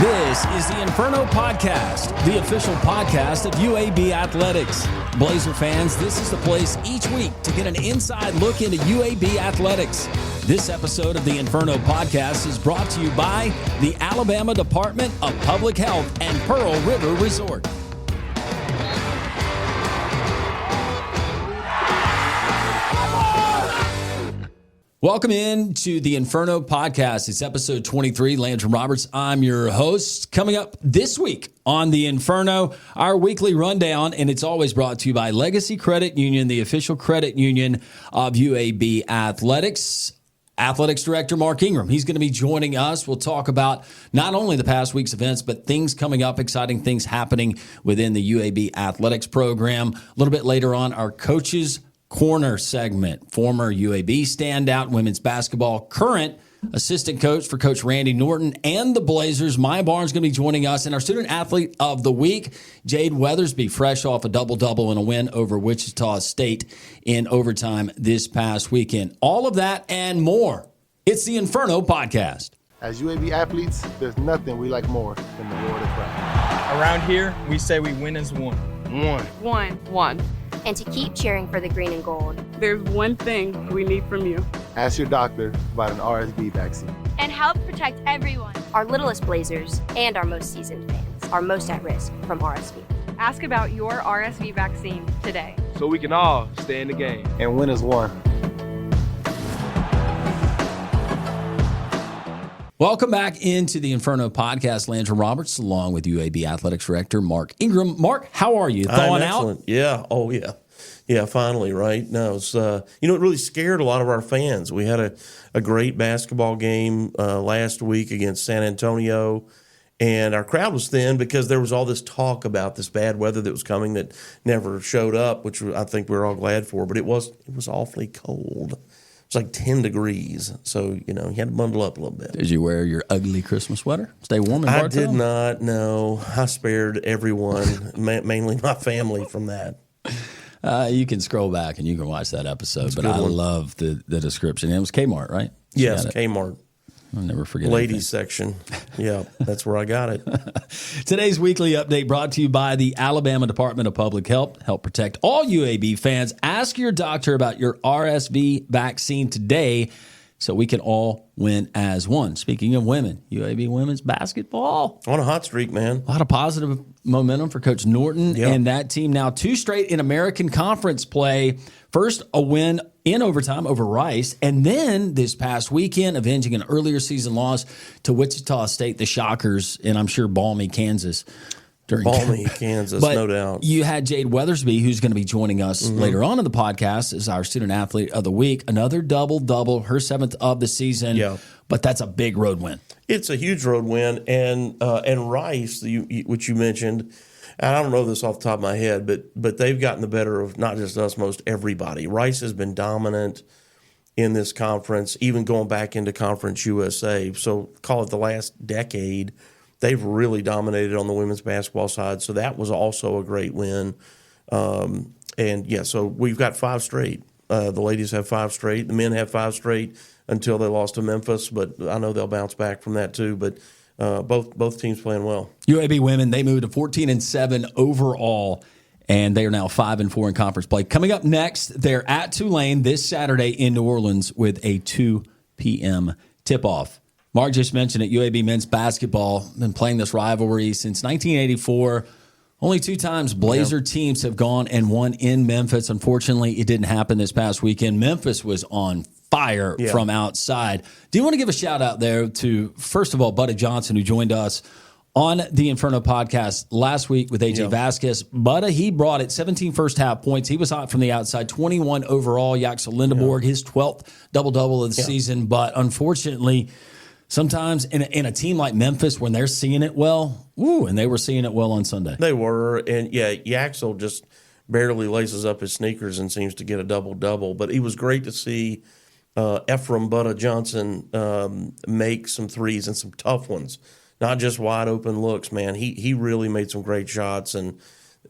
This is the Inferno Podcast, the official podcast of UAB Athletics. Blazer fans, this is the place each week to get an inside look into UAB Athletics. This episode of the Inferno Podcast is brought to you by the Alabama Department of Public Health and Pearl River Resort. Welcome in to the Inferno Podcast. It's episode 23. Landrum Roberts, I'm your host. Coming up this week on the Inferno, our weekly rundown, and it's always brought to you by Legacy Credit Union, the official credit union of UAB Athletics. Athletics Director Mark Ingram, he's going to be joining us. We'll talk about not only the past week's events, but things coming up, exciting things happening within the UAB Athletics program. A little bit later on, our Coaches Corner segment. Former UAB standout women's basketball, current assistant coach for Coach Randy Norton and the Blazers, Miyah Barnes, going to be joining us. And our student athlete of the week, Jade Weathersby, fresh off a double-double and a win over Wichita State in overtime this past weekend. All of that and more. It's the Inferno Podcast. As UAB athletes, there's nothing we like more than the reward of pride. Around here, we say we win as one. One. And to keep cheering for the green and gold. There's one thing we need from you. Ask your doctor about an RSV vaccine. And help protect everyone. Our littlest Blazers and our most seasoned fans are most at risk from RSV. Ask about your RSV vaccine today. So we can all stay in the game. And win as one. Welcome back into the Inferno Podcast. Landrum Roberts, along with UAB Athletics Director Mark Ingram. Mark, how are you? Thawing out? Yeah. Oh, yeah. Yeah, finally, right? No, it's, it really scared a lot of our fans. We had a great basketball game last week against San Antonio, and our crowd was thin because there was all this talk about this bad weather that was coming that never showed up, which I think we were all glad for. But it was awfully cold. It's like 10 degrees, so, you had to bundle up a little bit. Did you wear your ugly Christmas sweater? Stay warm in Bartow? I did not, no. I spared everyone, mainly my family, from that. You can scroll back and you can watch that episode, but I love the description. It was Kmart, right? Yes, Kmart. I'll never forget Ladies section. Yeah, that's where I got it. Today's weekly update brought to you by the Alabama Department of Public Health. Help protect all UAB fans. Ask your doctor about your RSV vaccine today so we can all win as one. Speaking of women, UAB women's basketball. On a hot streak, man. A lot of positive momentum for Coach Norton and that team. Now 2 straight in American Conference play. First, a win in overtime over Rice, and then this past weekend, avenging an earlier season loss to Wichita State, the Shockers, and I'm sure balmy Kansas. Balmy Kansas, no doubt. You had Jade Weathersby, who's going to be joining us later on in the podcast as our student athlete of the week. Another double-double, her 7th of the season. Yeah. But that's a big road win. It's a huge road win, and Rice, which you mentioned. And I don't know this off the top of my head, but they've gotten the better of not just us, most everybody. Rice has been dominant in this conference, even going back into Conference USA. So call it the last decade. They've really dominated on the women's basketball side. So that was also a great win. So we've got 5 straight. The ladies have 5 straight. The men have 5 straight until they lost to Memphis. But I know they'll bounce back from that too. But both teams playing well. UAB women, they moved to 14-7 overall, and they are now 5-4 in conference play. Coming up next, they're at Tulane this Saturday in New Orleans with a 2 p.m. tip-off. Mark just mentioned it, UAB men's basketball, been playing this rivalry since 1984. Only 2 times Blazer teams have gone and won in Memphis. Unfortunately, it didn't happen this past weekend. Memphis was on fire from outside. Do you want to give a shout out there to, first of all, Buddy Johnson, who joined us on the Inferno podcast last week with AJ Vasquez. Buddy, he brought it 17 first half points. He was hot from the outside, 21 overall. Yaxel Lindeborg, his 12th double-double of the season. But unfortunately, sometimes in a team like Memphis, when they're seeing it well, and they were seeing it well on Sunday. They were, and Yaxel just barely laces up his sneakers and seems to get a double-double. But it was great to see Ephraim Budda Johnson make some threes and some tough ones, not just wide open looks, man. He really made some great shots, and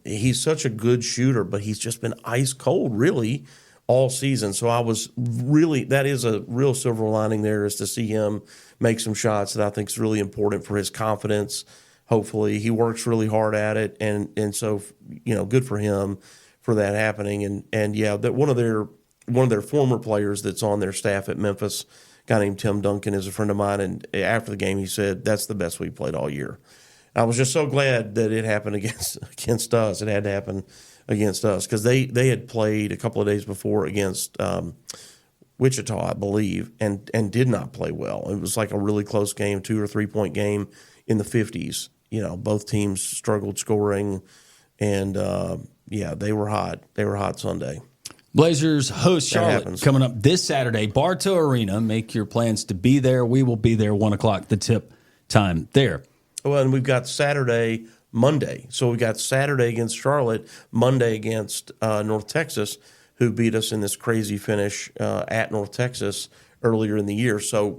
he's such a good shooter, but he's just been ice cold really all season. So I was really, that is a real silver lining there, is to see him make some shots that I think is really important for his confidence. Hopefully he works really hard at it. And so, good for him for that happening. And yeah, that one of their former players that's on their staff at Memphis, a guy named Tim Duncan, is a friend of mine. And after the game, he said, that's the best we played all year. I was just so glad that it happened against us. It had to happen against us, because they had played a couple of days before against Wichita, I believe, and did not play well. It was like a really close game, 2 or 3 point game in the 50s. Both teams struggled scoring, and they were hot. They were hot Sunday. Blazers host Charlotte coming up this Saturday, Bartow Arena. Make your plans to be there. We will be there 1 o'clock, the tip time there. Well, and we've got Monday. So we got Saturday against Charlotte, Monday against North Texas, who beat us in this crazy finish at North Texas earlier in the year. So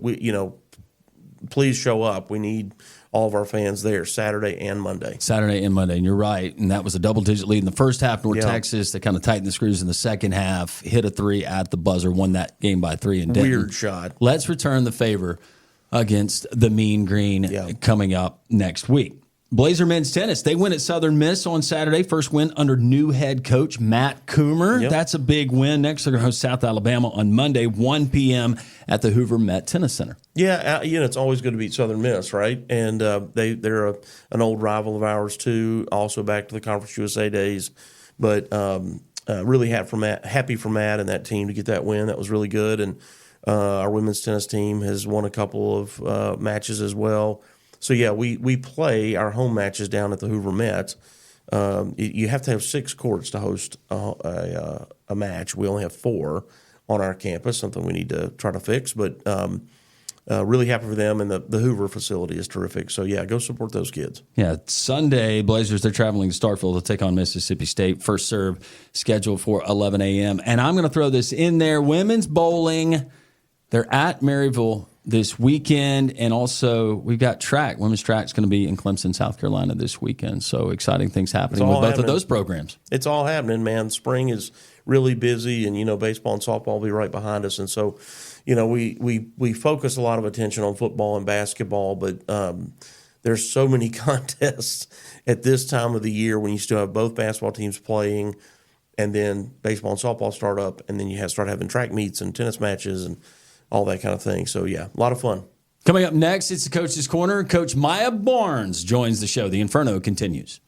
please show up. We need all of our fans there Saturday and Monday. And you're right. And that was a double-digit lead in the first half. North Texas, they kind of tightened the screws in the second half, hit a 3 at the buzzer, won that game by 3. And weird shot. Let's return the favor against the Mean Green coming up next week. Blazer men's tennis, they win at Southern Miss on Saturday. First win under new head coach Matt Coomer. Yep. That's a big win. Next, they're going to host South Alabama on Monday, 1 p.m. at the Hoover Met Tennis Center. Yeah, it's always good to beat Southern Miss, right? And they're an old rival of ours, too, also back to the Conference USA days. But really happy for Matt and that team to get that win. That was really good. And our women's tennis team has won a couple of matches as well. So, yeah, we play our home matches down at the Hoover Met. You have to have 6 courts to host a match. We only have 4 on our campus, something we need to try to fix. But really happy for them, and the Hoover facility is terrific. So, yeah, go support those kids. Yeah, Sunday, Blazers, they're traveling to Starkville to take on Mississippi State. First serve scheduled for 11 a.m. And I'm going to throw this in there. Women's bowling, they're at Maryville this weekend, and also we've got track. Women's track's going to be in Clemson, South Carolina this weekend. So exciting things happening with both of those programs. It's all happening, man. Spring is really busy, and baseball and softball will be right behind us. And so, we focus a lot of attention on football and basketball, but there's so many contests at this time of the year when you still have both basketball teams playing, and then baseball and softball start up, and then you start having track meets and tennis matches and all that kind of thing. So, yeah, a lot of fun. Coming up next, it's the Coach's Corner. Coach Miyah Barnes joins the show. The Inferno continues.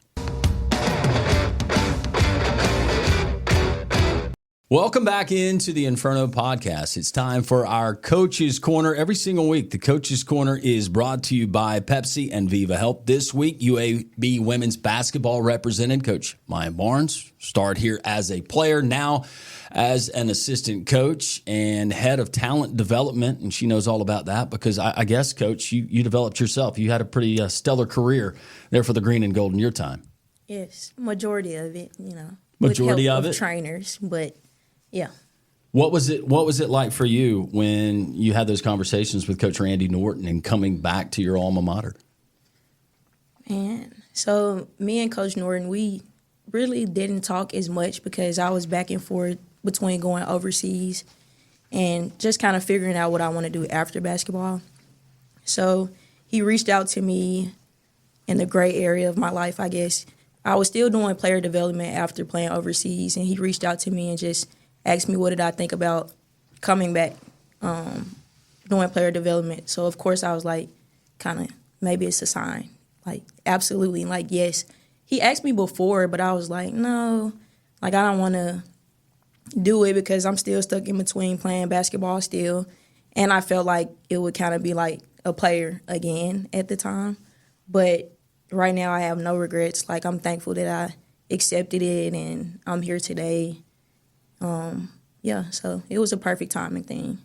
Welcome back into the Inferno podcast. It's time for our Coach's Corner. Every single week, the Coach's Corner is brought to you by Pepsi and Viva Help. This week, UAB women's basketball represented Coach Miyah Barnes. Started here as a player, now as an assistant coach and head of talent development, and she knows all about that because I guess, Coach, you developed yourself. You had a pretty stellar career there for the Green and Gold in your time. Yes, majority of it, Majority with help of it? Trainers, but yeah. What was it like for you when you had those conversations with Coach Randy Norton and coming back to your alma mater? Man, so me and Coach Norton, we really didn't talk as much because I was back and forth between going overseas and just kind of figuring out what I want to do after basketball. So he reached out to me in the gray area of my life, I guess. I was still doing player development after playing overseas, and he reached out to me and just asked me what did I think about coming back doing player development. So, of course, I was like, kind of, maybe it's a sign. Like, absolutely, like, yes. He asked me before, but I was like, no, like, I don't want to do it because I'm still stuck in between playing basketball still. And I felt like it would kind of be like a player again at the time. But right now I have no regrets. Like, I'm thankful that I accepted it and I'm here today. So it was a perfect timing thing.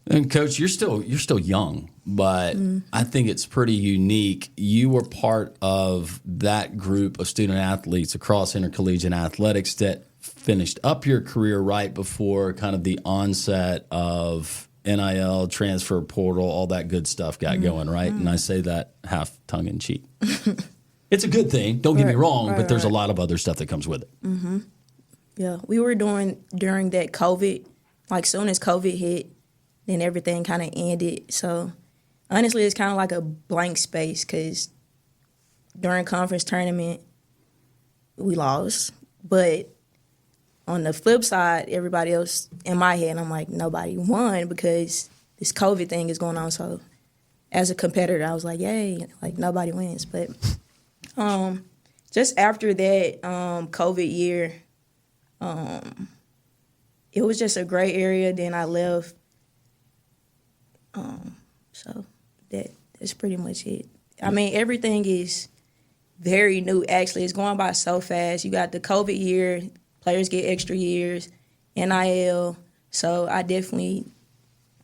And Coach, you're still young, but I think it's pretty unique. You were part of that group of student athletes across intercollegiate athletics that finished up your career right before kind of the onset of NIL, transfer portal, all that good stuff got going, right? And I say that half tongue in cheek. It's a good thing, don't get me wrong, but there's a lot of other stuff that comes with it. Yeah, we were doing during that COVID like soon as COVID hit, then everything kind of ended. So honestly, it's kind of like a blank space because during conference tournament, we lost. But on the flip side, everybody else in my head, I'm like, nobody won because this COVID thing is going on. So as a competitor, I was like, yay, like nobody wins. But just after that COVID year, it was just a gray area. Then I left. So that's pretty much it. I mean, everything is very new, actually. It's going by so fast. You got the COVID year, players get extra years, NIL. So I definitely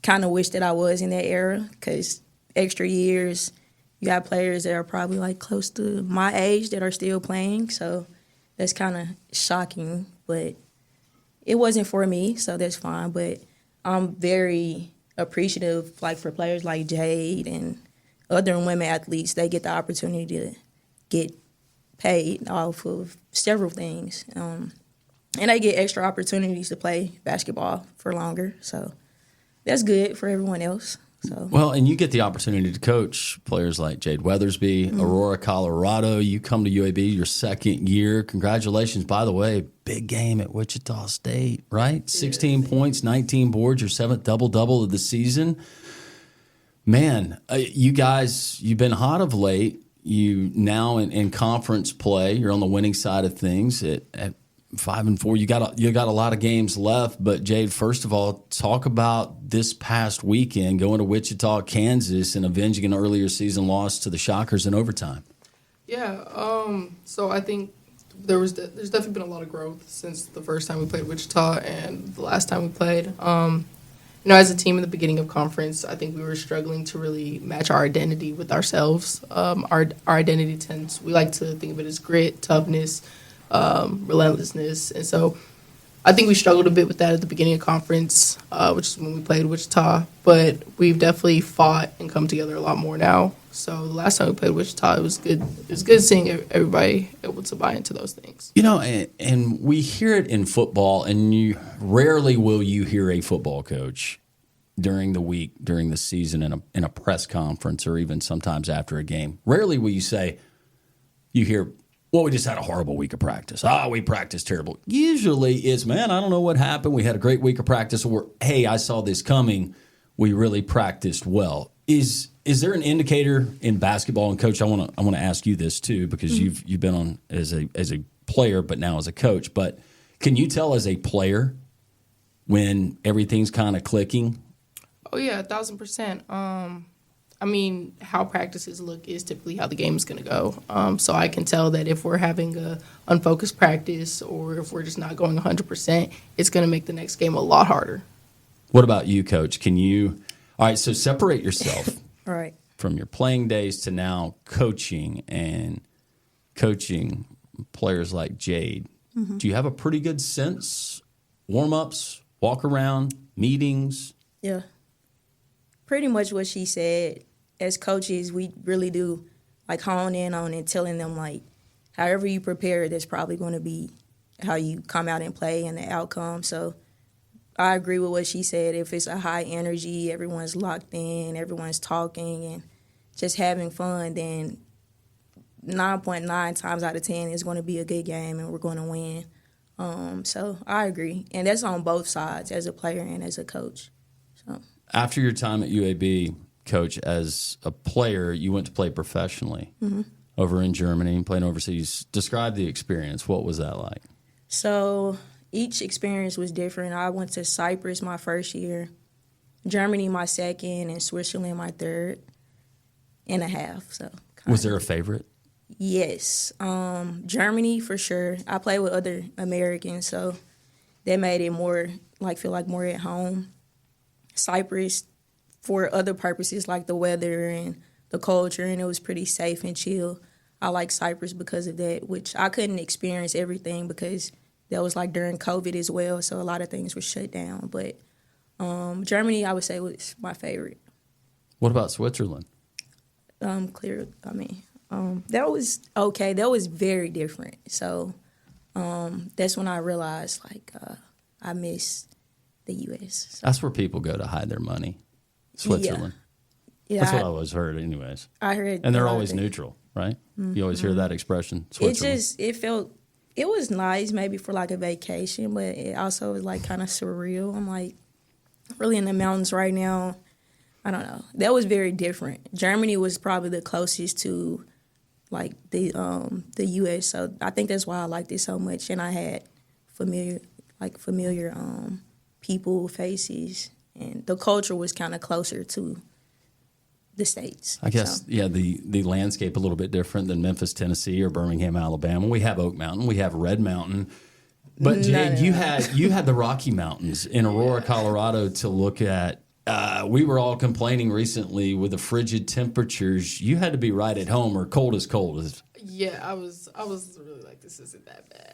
kind of wish that I was in that era because extra years, you got players that are probably like close to my age that are still playing. So that's kind of shocking, but it wasn't for me, so that's fine. But I'm very appreciative, like for players like Jade and other women athletes, they get the opportunity to get paid off of several things. And they get extra opportunities to play basketball for longer. So that's good for everyone else. So Well, and you get the opportunity to coach players like Jade Weathersby, Aurora, Colorado. You come to UAB your second year. Congratulations, by the way. Big game at Wichita State, right? 16 points, 19 boards, your seventh double-double of the season. Man, you guys, you've been hot of late. You now in conference play, you're on the winning side of things at 5-4. You got a lot of games left. But Jade, first of all, talk about this past weekend going to Wichita, Kansas, and avenging an earlier season loss to the Shockers in overtime. Yeah. So I think there's definitely been a lot of growth since the first time we played Wichita and the last time we played. As a team in the beginning of conference, I think we were struggling to really match our identity with ourselves. Our identity we like to think of it as grit, toughness, relentlessness. And so I think we struggled a bit with that at the beginning of conference, which is when we played Wichita. But we've definitely fought and come together a lot more now. So the last time we played Wichita, it was good. It was good seeing everybody able to buy into those things. And we hear it in football, and rarely will you hear a football coach during the week, during the season, in a press conference, or even sometimes after a game. Rarely will you hear, well, we just had a horrible week of practice. We practiced terrible. Usually it's, man, I don't know what happened. We had a great week of practice, or, hey, I saw this coming. We really practiced well. Is there an indicator in basketball? And Coach, I want to ask you this too, because you've been on as a player, but now as a coach. But can you tell as a player when everything's kind of clicking? Oh yeah, 1,000%. I mean, how practices look is typically how the game is going to go. So I can tell that if we're having a unfocused practice or if we're just not going 100%, it's going to make the next game a lot harder. What about you, Coach? All right, so separate yourself all right. from your playing days to now coaching players like Jade. Do you have a pretty good sense? Warm-ups, walk around, meetings? Yeah. Pretty much what she said. As coaches, we really do like hone in on it, telling them like, however you prepare, that's probably going to be how you come out and play and the outcome. So I agree with what she said. If it's a high energy, everyone's locked in, everyone's talking and just having fun, then 9.9 times out of 10 is going to be a good game and we're going to win. So I agree. And that's on both sides, as a player and as a coach. So after your time at UAB, Coach, as a player, you went to play professionally over in Germany and playing overseas. Describe the experience. What was that like? So each experience was different. I went to Cyprus my first year, Germany my second, and Switzerland my third and a half. So was there a favorite? Yes. Germany for sure. I played with other Americans, so that made it more feel like more at home. Cyprus for other purposes like the weather and the culture, and it was pretty safe and chill. I like Cyprus because of that, which I couldn't experience everything because that was like during COVID as well, so a lot of things were shut down. But Germany, I would say, was my favorite. What about Switzerland? That was okay. That was very different. So that's when I realized, I miss the U.S. So, That's where people go to hide their money. Switzerland. yeah, That's what I always heard, anyways. I heard, And they're a lot of always it. neutral, right? You always hear that expression, Switzerland. It was nice maybe for like a vacation, but it also was like kind of surreal. I'm like really in the mountains right now. I don't know. That was very different. Germany was probably the closest to like the U.S. So I think that's why I liked it so much. And I had familiar people, faces, and the culture was kind of closer to the States. I guess, the landscape a little bit different than Memphis, Tennessee, or Birmingham, Alabama. We have Oak Mountain, we have Red Mountain, but Jade, you had the Rocky Mountains in Aurora, Colorado to look at. We were all complaining recently with the frigid temperatures. You had to be right at home, or cold as cold. Yeah, I was really like, this isn't that bad.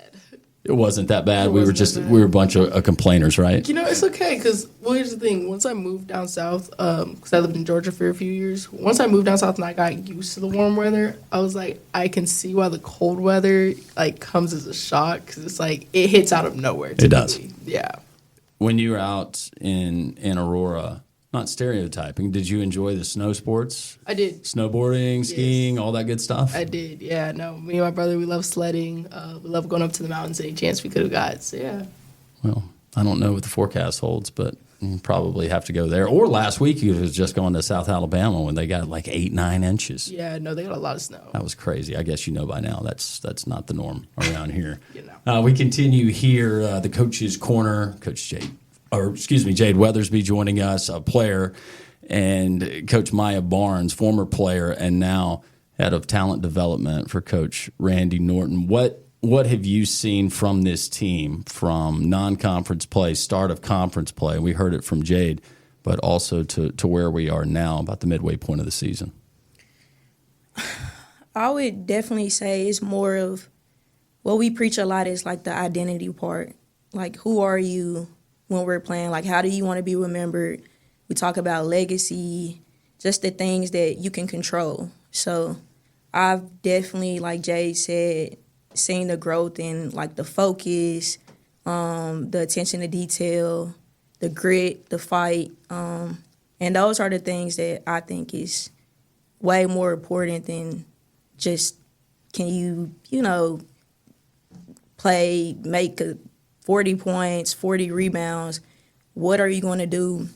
It wasn't that bad. We were a bunch of complainers, right? You know, it's okay because, well, here's the thing. Once I moved down south, because I lived in Georgia for a few years, once I moved down south and I got used to the warm weather, I was like, I can see why the cold weather, like, comes as a shock because it's like, it hits out of nowhere. Typically. It does. Yeah. When you were out in Aurora, not stereotyping, did you enjoy the snow sports? I did. Snowboarding, skiing, all that good stuff? I did, yeah. No, me and my brother, we love sledding. We love going up to the mountains any chance we could have got, so yeah. Well, I don't know what the forecast holds, but you probably have to go there. Or last week, you was just going to South Alabama when they got like 8-9 inches. Yeah, no, they got a lot of snow. That was crazy. I guess you know by now that's not the norm around here. You know. We continue here, the Coach's Corner, Jade Weathersby joining us, a player, and Coach Miyah Barnes, former player and now head of talent development for Coach Randy Norton. What have you seen from this team from non-conference play, start of conference play? We heard it from Jade, but also to where we are now, about the midway point of the season. I would definitely say it's more of what we preach a lot is like the identity part. Like, who are you when we're playing? Like, how do you want to be remembered? We talk about legacy, just the things that you can control. So I've definitely, like Jade said, seen the growth in like the focus, the attention to detail, the grit, the fight. And those are the things that I think is way more important than just can you play, make 40 points, 40 rebounds. What are you going to do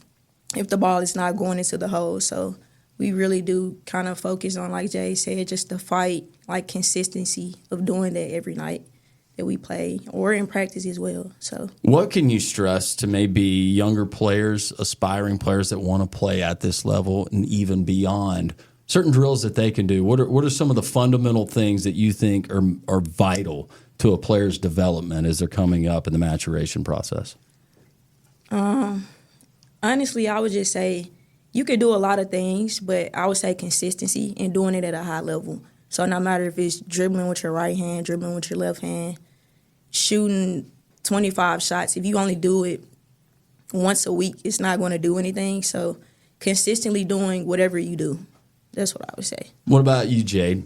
if the ball is not going into the hole? So we really do kind of focus on, like Jay said, just the fight, like consistency of doing that every night that we play or in practice as well. So what can you stress to maybe younger players, aspiring players that want to play at this level and even beyond, certain drills that they can do? What are some of the fundamental things that you think are vital to a player's development as they're coming up in the maturation process? Honestly, I would just say you could do a lot of things, but I would say consistency and doing it at a high level. So no matter if it's dribbling with your right hand, dribbling with your left hand, shooting 25 shots, if you only do it once a week, it's not going to do anything. So consistently doing whatever you do, that's what I would say. What about you, Jade?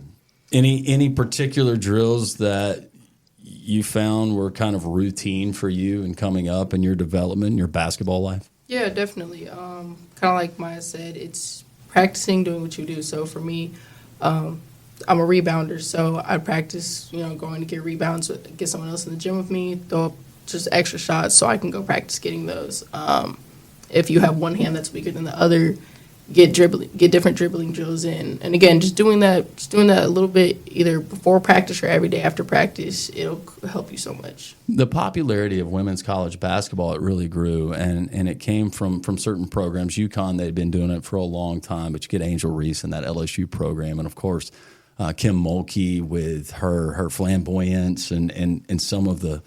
Any particular drills that you found were kind of routine for you in coming up in your development, your basketball life? Yeah, definitely. Kind of like Miyah said, it's practicing doing what you do. So for me, I'm a rebounder, so I practice, going to get rebounds, get someone else in the gym with me, throw up just extra shots so I can go practice getting those. If you have one hand that's weaker than the other, get different dribbling drills in. And again, just doing that a little bit either before practice or every day after practice, it'll help you so much. The popularity of women's college basketball, it really grew, and it came from certain programs. UConn, they'd been doing it for a long time, but you get Angel Reese in that LSU program, and of course Kim Mulkey with her flamboyance and some of the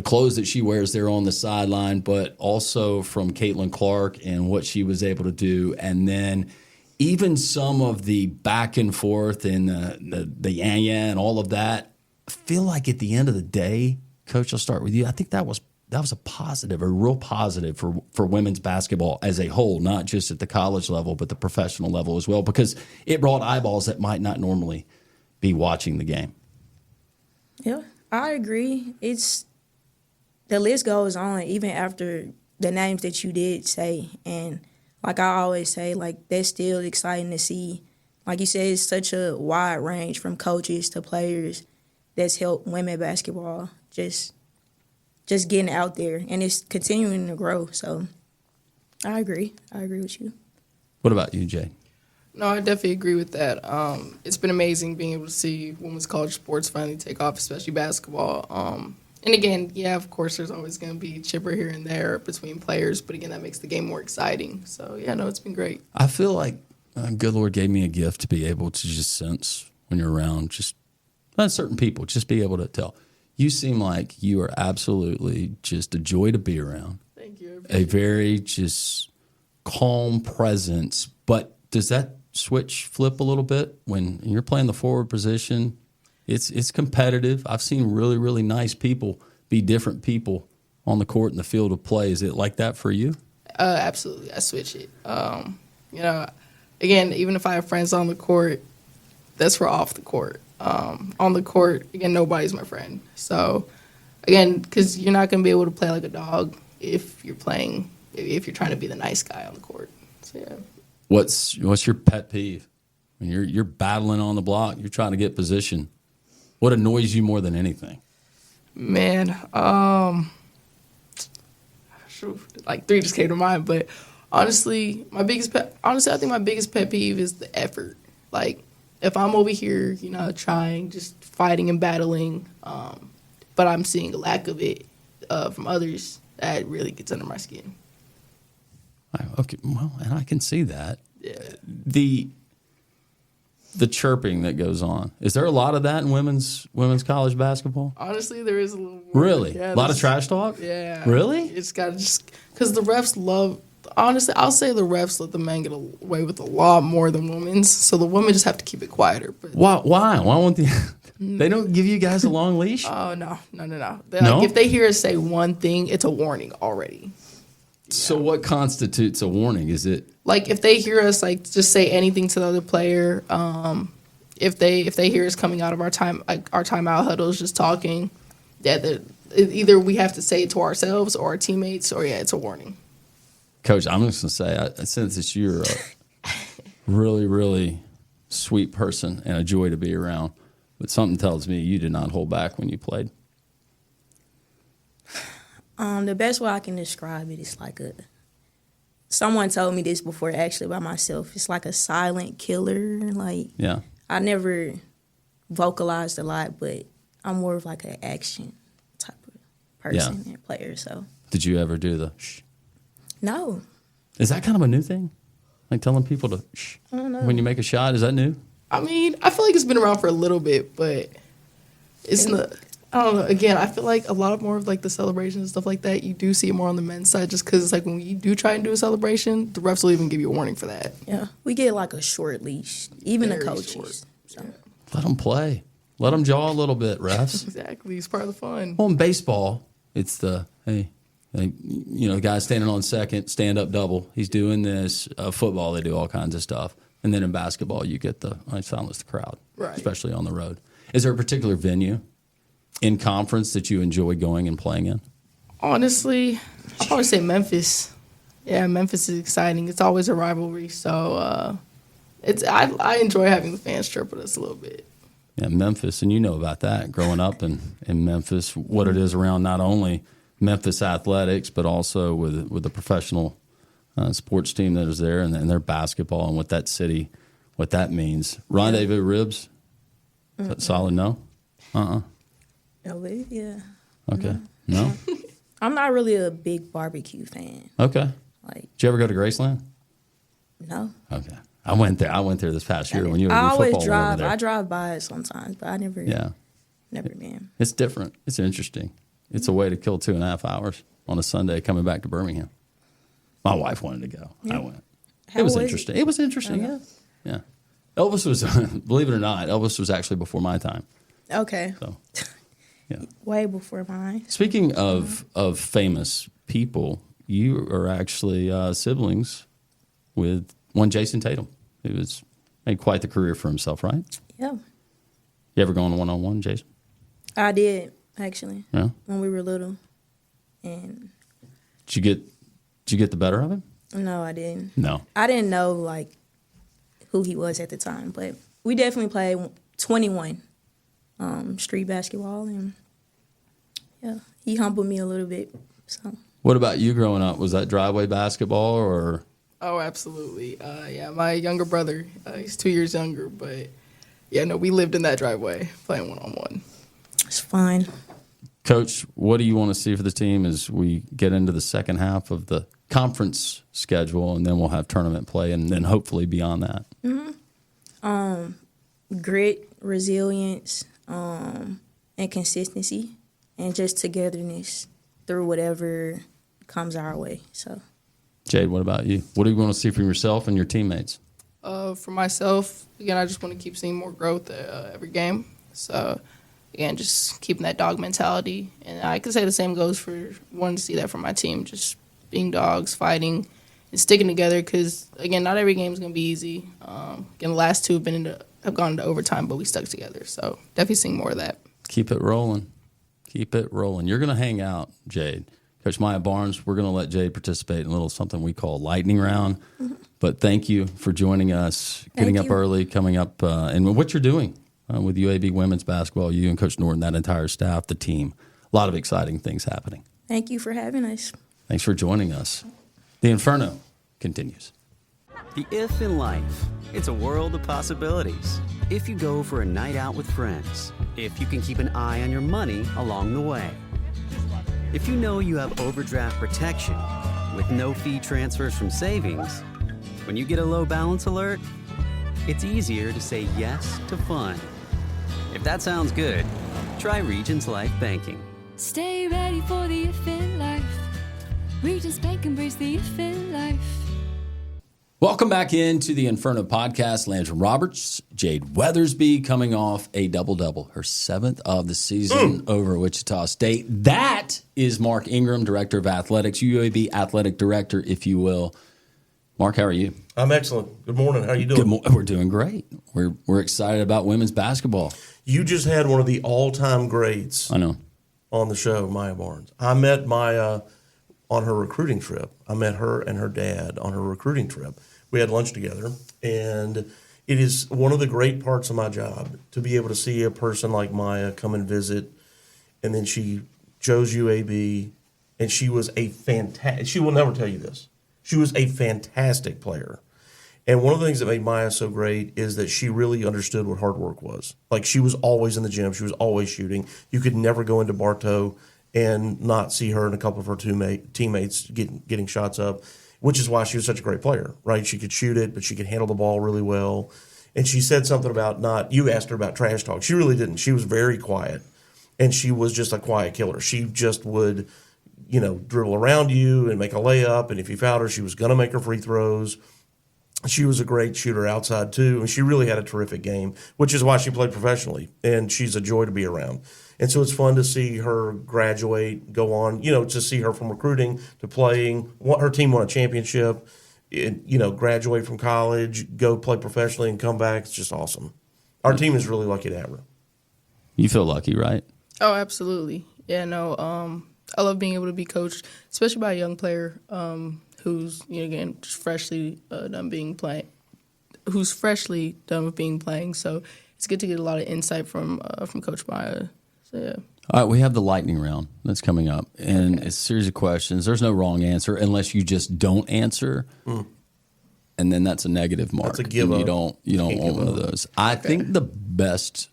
clothes that she wears there on the sideline, but also from Caitlin Clark and what she was able to do. And then even some of the back and forth and the yeah and all of that, I feel like at the end of the day, Coach, I'll start with you. I think that was a positive, a real positive for women's basketball as a whole, not just at the college level, but the professional level as well, because it brought eyeballs that might not normally be watching the game. Yeah, I agree. the list goes on even after the names that you did say. And like I always say, like that's still exciting to see. Like you said, it's such a wide range from coaches to players that's helped women basketball just getting out there. And it's continuing to grow. So I agree. I agree with you. What about you, Jay? No, I definitely agree with that. It's been amazing being able to see women's college sports finally take off, especially basketball. And again, yeah, of course, there's always going to be chipper here and there between players, but again, that makes the game more exciting. So, yeah, no, it's been great. I feel like good Lord gave me a gift to be able to just sense when you're around just not certain people, just be able to tell. You seem like you are absolutely just a joy to be around. Thank you. A very just calm presence. But does that switch flip a little bit when you're playing the forward position? It's competitive. I've seen really, really nice people be different people on the court in the field of play. Is it like that for you? Absolutely. I switch it. Again, even if I have friends on the court, that's for off the court. On the court, again, nobody's my friend. So, again, because you're not going to be able to play like a dog if you're trying to be the nice guy on the court. So, yeah. What's your pet peeve? When you're battling on the block, you're trying to get position. What annoys you more than anything? Man, like three just came to mind, but honestly, I think my biggest pet peeve is the effort. Like, if I'm over here, trying, just fighting and battling, but I'm seeing a lack of it from others, that really gets under my skin. Okay, well, and I can see that. Yeah. The chirping that goes on. Is there a lot of that in women's college basketball? Honestly, there is a little more. Really? Yeah, a lot of trash talk? Yeah. Really? It's got to just because the refs love. Honestly, I'll say the refs let the men get away with a lot more than women's. So the women just have to keep it quieter. But why? Why won't they don't give you guys a long leash? Oh no. No? Like, if they hear us say one thing, it's a warning already. So what constitutes a warning? Is it like if they hear us like just say anything to the other player? If they hear us coming out of our timeout huddles just talking, either we have to say it to ourselves or our teammates, or it's a warning. Coach, I'm just going to say, I sense that you're a really, really sweet person and a joy to be around. But something tells me you did not hold back when you played. The best way I can describe it is like someone told me this before actually by myself. It's like a silent killer. Like, yeah. I never vocalized a lot, but I'm more of like an action type of person and player. So, did you ever do the shh? No. Is that kind of a new thing? Like telling people to shh I don't know. when you make a shot? Is that new? I mean, I feel like it's been around for a little bit, but it's not. I don't know. Again, I feel like a lot more of like the celebrations and stuff like that, you do see it more on the men's side just because it's like when you do try and do a celebration, the refs will even give you a warning for that. Yeah. We get like a short leash, even Very the coaches. short. So. Let them play. Let them jaw a little bit, refs. Exactly. It's part of the fun. Well, in baseball, it's the, the guy standing on second, stand-up double. He's doing this. Football, they do all kinds of stuff. And then in basketball, you get silence the crowd, right? Especially on the road. Is there a particular venue in conference that you enjoy going and playing in? Honestly, I'd probably say Memphis. Yeah, Memphis is exciting. It's always a rivalry, so I enjoy having the fans chirp at us a little bit. Yeah, Memphis, and you know about that, growing up in Memphis, what it is around not only Memphis athletics, but also with the professional sports team that is there and their basketball and what that city, what that means. Rendezvous ribs? Is that solid no? Yeah. Okay. No? I'm not really a big barbecue fan. Okay. Like, did you ever go to Graceland? No. Okay. I went there this past year when you were I always football drive. over there. I drive by it sometimes, but I never been. It's different. It's interesting. It's a way to kill 2.5 hours on a Sunday coming back to Birmingham. My wife wanted to go. Yeah. I went. It was interesting. It was interesting, yeah. Elvis was, believe it or not, Elvis was actually before my time. Okay. So, yeah. Way before mine. Speaking of famous people, you are actually siblings with one Jason Tatum, who has made quite the career for himself, right? Yeah. You ever go on a one-on-one, Jason? I did, actually. Yeah. When we were little. And Did you get the better of him? no, I didn't. No. I didn't know like who he was at the time, but we definitely played 21 street basketball, and yeah, he humbled me a little bit. So. What about you growing up? Was that driveway basketball or? Oh, absolutely. My younger brother, he's 2 years younger, but yeah, no, we lived in that driveway playing one-on-one. It's fine. Coach, what do you want to see for the team as we get into the second half of the conference schedule, and then we'll have tournament play, and then hopefully beyond that? Grit, resilience, and consistency, and just togetherness through whatever comes our way. So, Jade, what about you? What do you want to see from yourself and your teammates? For myself, again, I just want to keep seeing more growth every game. So, again, just keeping that dog mentality. And I could say the same goes for wanting to see that from my team, just being dogs, fighting, and sticking together because, again, not every game is going to be easy. Again, the last two have gone into overtime, but we stuck together. So, definitely seeing more of that. Keep it rolling. Keep it rolling. You're going to hang out, Jade. Coach Miyah Barnes, we're going to let Jade participate in a little something we call lightning round. But thank you for joining us, getting up early, coming up, and what you're doing with UAB women's basketball, you and Coach Norton, that entire staff, the team. A lot of exciting things happening. thank you for having us. Thanks for joining us. The Inferno continues. The if in life, it's a world of possibilities. If you go for a night out with friends, if you can keep an eye on your money along the way, if you know you have overdraft protection with no fee transfers from savings, when you get a low balance alert, it's easier to say yes to fun. If that sounds good, try Regions Life Banking. Stay ready for the if in life. Regions Bank embrace the if in life. Welcome back into the Inferno podcast. Landrum Roberts, Jade Weathersby coming off a double-double, her 7th of the season over Wichita State. That is Mark Ingram, Director of Athletics, UAB Athletic Director, if you will. Mark, how are you? I'm excellent. Good morning. How are you doing? We're doing great. We're excited about women's basketball. You just had one of the all-time greats I know. on the show, Miyah Barnes. I met Miyah on her recruiting trip. I met her and her dad on her recruiting trip. We had lunch together, and it is one of the great parts of my job to be able to see a person like Miyah come and visit, and then she chose UAB, and she was a fantastic – she will never tell you this. She was a fantastic player. And one of the things that made Miyah so great is that she really understood what hard work was. Like, she was always in the gym. She was always shooting. You could never go into Bartow and not see her and a couple of her teammates getting shots up, which is why she was such a great player, right? She could shoot it, but she could handle the ball really well. And she said something about you asked her about trash talk. She really didn't. She was very quiet, and she was just a quiet killer. She just would, dribble around you and make a layup, and if you fouled her, she was going to make her free throws. She was a great shooter outside, too, and she really had a terrific game, which is why she played professionally, and she's a joy to be around. And so it's fun to see her graduate, go on, to see her from recruiting to playing. Her team won a championship, graduate from college, go play professionally and come back. It's just awesome. Our team is really lucky to have her. You feel lucky, right? Oh, absolutely. Yeah, no, I love being able to be coached, especially by a young player who's, again, just freshly done with being playing. So it's good to get a lot of insight from Coach Miyah. So, yeah. All right, we have the lightning round that's coming up, and it's a series of questions. There's no wrong answer unless you just don't answer, and then that's a negative mark. That's a give up. You don't want one of those. I think the best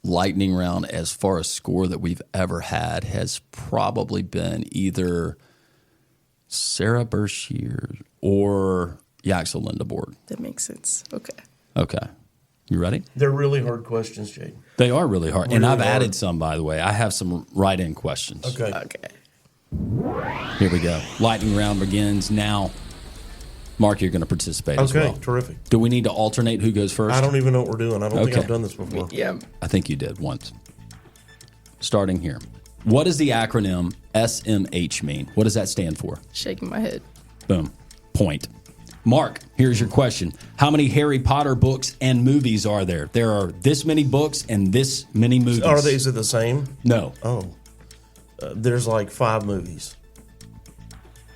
lightning round as far as score that we've ever had has probably been either Sarah Bershier or Yaxel Lindeborg. That makes sense. Okay. You ready? They're really hard questions, Jade. They are really hard. And I've added some, by the way. I have some write-in questions. Okay. Here we go. Lightning round begins now. Mark, you're going to participate as well. Okay, terrific. Do we need to alternate who goes first? I don't even know what we're doing. I don't think I've done this before. Yeah. I think you did once. Starting here. What does the acronym SMH mean? What does that stand for? Shaking my head. Boom. Point. Mark, here's your question. How many Harry Potter books and movies are there? There are this many books and this many movies. Is it the same? No. Oh. There's like 5 movies.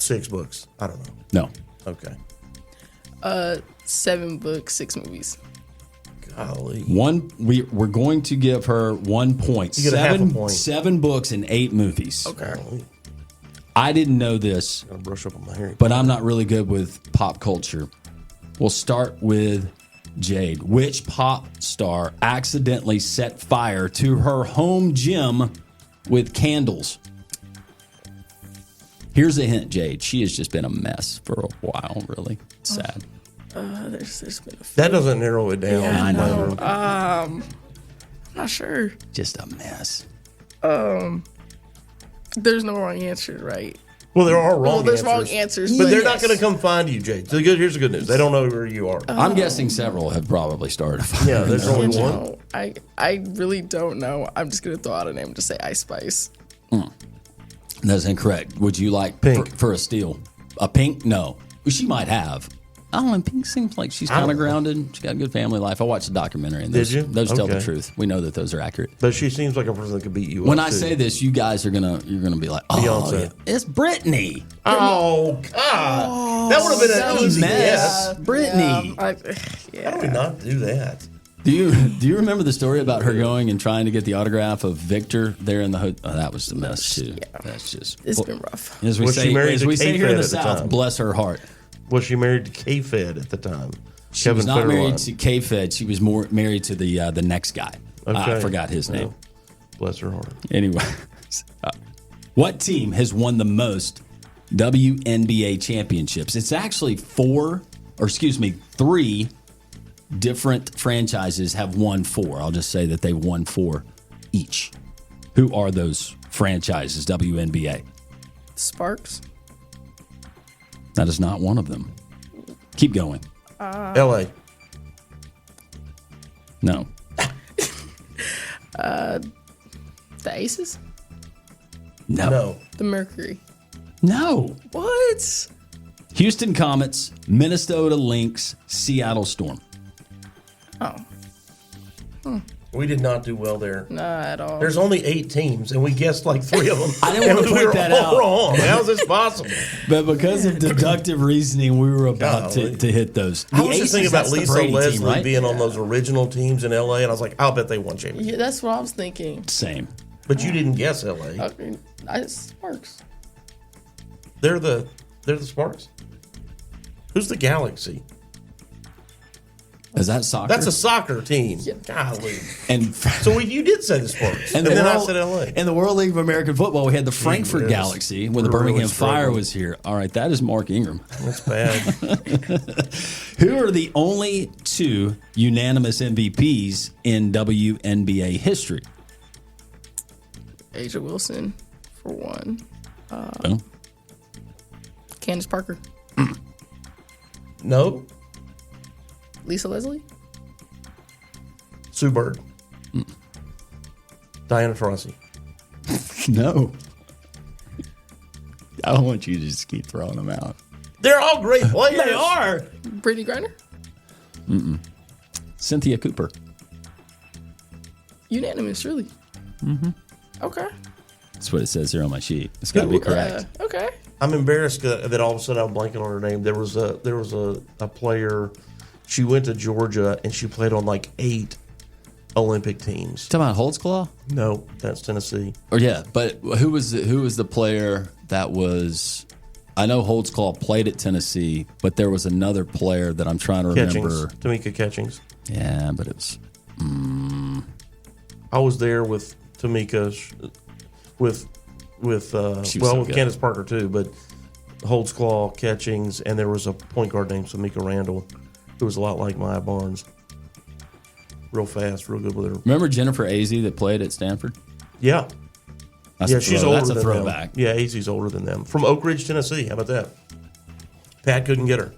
6 books. I don't know. No. Okay. 7 books, 6 movies. Golly. We're going to give her 1 point. You get a half a point. 7 books and 8 movies. Okay. I didn't know this, Gotta brush up on my hair. but I'm not really good with pop culture. We'll start with Jade. Which pop star accidentally set fire to her home gym with candles? Here's a hint, Jade. She has just been a mess for a while, really. It's sad. There's been a few. That doesn't narrow it down. I know. I'm not sure. Just a mess. There's no wrong answer, right? Well, there are wrong there's answers. wrong answers. But they're yes. not going to come find you, Jade. So here's the good news. They don't know where you are. I'm guessing several have probably started a fire. Yeah, there's in their only home one. gym. No, I really don't know. I'm just going to throw out a name to say Ice Spice. That's incorrect. Would you like Pink. for a steal? A pink? No. Well, she might have. I don't know. Pink seems like she's I kind don't of know. grounded. She got a good family life. I watched the documentary. And Did those, you? Those tell the Okay. truth. We know that those are accurate. But she seems like a person that could beat you When up, I too. say this, you guys are you're gonna be like, oh, Beyonce. yeah, it's Britney. Oh, God. That would have been an easy guess. Britney. How do we not do that? Do you remember the story about her going and trying to get the autograph of Victor there in the hotel? Oh, that was the mess too. That's just It's been rough. As we Was she say, married as to we say here K-Fed in the at the South, time? bless her heart. Was she married to K-Fed at the time? She was not married to K-Fed. She was more married to the next guy. I forgot his name. Bless her heart. Anyway, what team has won the most WNBA championships? It's actually 3 different franchises have won 4. I'll just say that they won 4 each. Who are those franchises, WNBA? Sparks. That is not one of them. Keep going. L.A. No. The Aces. No. The Mercury. No. What? Houston Comets, Minnesota Lynx, Seattle Storm. Oh. We did not do well there. Not at all. There's only 8 teams, and we guessed like 3 of them. I didn't want to And we point were that all out. wrong. How's this possible? But because of deductive reasoning, we were about Golly. to hit those. I was just thinking about that's the Lisa Brady Leslie team, right? being on those original teams in L.A., and I was like, I'll bet they won championship. Yeah, that's what I was thinking. Same. But you didn't guess L.A. Sparks. They're the Sparks. Who's the Galaxy? Is that soccer? That's a soccer team. Golly. And so you did say the Sparks, and then I said L.A. In the World League of American Football, we had the Frankfurt Yes. Galaxy when the We're really Birmingham Fire struggling. was here. All right, that is Mark Ingram. That's bad. Who are the only 2 unanimous MVPs in WNBA history? Asia Wilson, for one. Oh. Candace Parker. Nope. Lisa Leslie. Sue Bird. Diana Taurasi. No. I don't want you to just keep throwing them out. They're all great players. They are. Brittany Griner. Cynthia Cooper. Unanimous, really. Mm-hmm. Okay. That's what it says here on my sheet. It's got to be correct. Okay. I'm embarrassed that all of a sudden I'm blanking on her name. There was a player. She went to Georgia and she played on like 8 Olympic teams. Talking about Holtzclaw? No, that's Tennessee. Or yeah, but who was the player that was? I know Holtzclaw played at Tennessee, but there was another player that I'm trying to remember. Tamika Catchings. Yeah, but it was. I was there with Tamika, with Candace Parker too, but Holtzclaw, Catchings, and there was a point guard named Tamika Randall, who was a lot like Miyah Barnes. Real fast, real good with her. Remember Jennifer Azzi that played at Stanford? Yeah. That's She's older That's a than throwback. them. Yeah, Azzi's older than them. From Oak Ridge, Tennessee. How about that? Pat couldn't get her.